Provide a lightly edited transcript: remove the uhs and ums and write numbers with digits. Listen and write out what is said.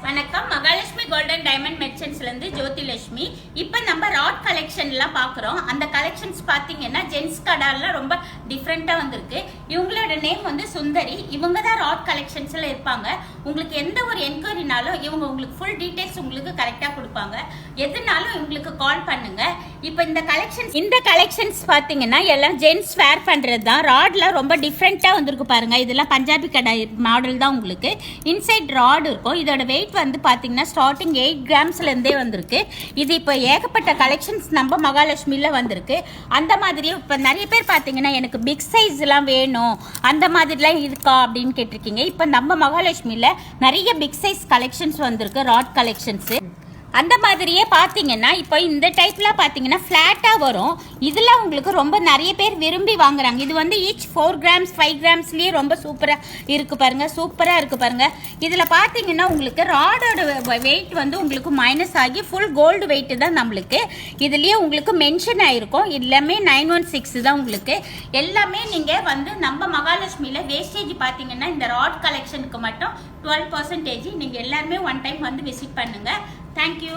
வணக்கம். Mahalakshmi golden diamond மெர்ச்சன்ட்ஸ்ல இருந்து ஜோதிலட்சுமி. இப்போ நம்ம ராட் கலெக்ஷன்லாம் பார்க்குறோம். அந்த கலெக்ஷன்ஸ் பார்த்தீங்கன்னா ஜென்ஸ் கடால ரொம்ப டிஃப்ரெண்ட்டாக வந்திருக்கு. இவங்களோட நேம் வந்து சுந்தரி. இவங்க தான் ராட் கலெக்ஷன்ஸ்ல இருப்பாங்க. உங்களுக்கு எந்த ஒரு என்கொயரினாலும் இவங்க உங்களுக்கு ஃபுல் டீடைல்ஸ் உங்களுக்கு கரெக்டாக கொடுப்பாங்க. எதுனாலும் இவங்களுக்கு கால் பண்ணுங்க. இப்போ இந்த கலெக்ஷன்ஸ் பார்த்தீங்கன்னா எல்லாம் ஜென்ஸ் வேர் பண்ணுறது தான். ராட்ல ரொம்ப டிஃப்ரெண்ட்டாக வந்திருக்கு பாருங்க. இதெல்லாம் பஞ்சாபி கடை மாடல் தான். உங்களுக்கு இன்சைட் ராட் இருக்கும். இதோட வெயிட் வந்து பாத்தீங்கன்னா ஸ்டார்டிங் 8 கிராம்ஸ்ல இருந்தே வந்திருக்கு. இது இப்போ ஏகப்பட்ட கலெக்ஷன்ஸ் நம்ம மகாலட்சுமியில வந்திருக்கு. அந்த மாதிரி இப்போ நிறைய பேர் பாத்தீங்கன்னா எனக்கு பிக் சைஸ் எல்லாம் வேணும் அந்த மாதிரிலாம் இருக்கா அப்படின்னு கேட்டிருக்கீங்க. இப்போ நம்ம மகாலட்சுமியில நிறைய பிக் சைஸ் கலெக்ஷன்ஸ் வந்திருக்கு. ராட் கலெக்ஷன்ஸ் அந்த மாதிரியே பார்த்தீங்கன்னா இப்போ இந்த டைப்லாம் பார்த்தீங்கன்னா ஃப்ளாட்டாக வரும். இதில் உங்களுக்கு ரொம்ப நிறைய பேர் விரும்பி வாங்குறாங்க. இது வந்து ஈச் 4 கிராம்ஸ் 5 கிராம்ஸ்லேயே ரொம்ப சூப்பராக இருக்குது பாருங்கள். சூப்பராக இருக்குது பாருங்கள். இதில் பார்த்தீங்கன்னா உங்களுக்கு ராடோட வெயிட் வந்து உங்களுக்கு மைனஸ் ஆகி ஃபுல் கோல்டு வெயிட்டு தான் நம்மளுக்கு. இதுலேயே உங்களுக்கு மென்ஷன் ஆகிருக்கும். எல்லாமே 916 தான் உங்களுக்கு. எல்லாமே நீங்கள் வந்து நம்ம மகாலட்சுமியில் வேஸ்டேஜ் பார்த்தீங்கன்னா இந்த ராட் கலெக்ஷனுக்கு மட்டும் 12% நீங்கள் எல்லாருமே ஒன் டைம் வந்து விசிட் பண்ணுங்கள். Thank you.